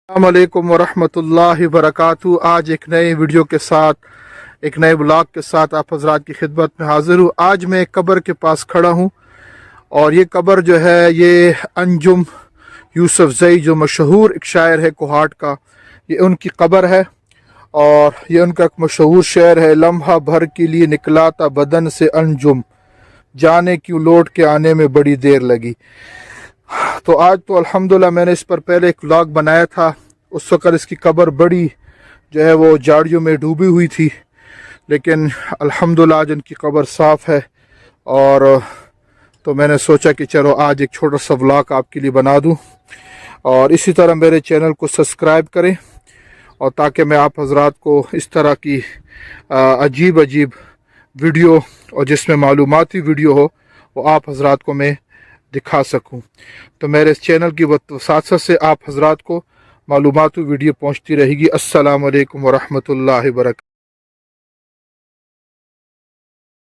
अस्सलाम वालेकुम वरहमतुल्लाहि वबरकातुहू। आज एक नए वीडियो के साथ, एक नए ब्लॉग के साथ आप हजरात की खिदमत में हाजिर हूँ। आज मैं एक कब्र के पास खड़ा हूँ और ये कब्र जो है ये अंजुम यूसुफजई जो मशहूर एक शायर है कोहाट का, ये उनकी कब्र है। और ये उनका एक मशहूर शेर है, लम्हा भर के लिए निकला था बदन से अंजुम, जाने क्यों लौट के आने में बड़ी देर लगी। तो आज तो अल्हम्दुलिल्लाह मैंने इस पर पहले एक व्लॉग बनाया था। उस वक़्त इसकी कब्र बड़ी जो है वो झाड़ियों में डूबी हुई थी, लेकिन अल्हम्दुलिल्लाह आज इनकी कब्र साफ़ है। और तो मैंने सोचा कि चलो आज एक छोटा सा व्लॉग आपके लिए बना दूं। और इसी तरह मेरे चैनल को सब्सक्राइब करें, और ताकि मैं आप हजरात को इस तरह की अजीब अजीब वीडियो और जिसमें मालूमाती वीडियो हो वो आप हजरात को मैं दिखा सकूं। तो मेरे इस चैनल की वसात से आप हजरात को मालूमाती वीडियो पहुंचती रहेगी। अस्सलाम वालेकुम वरहमतुल्लाहि वबरकातुहू।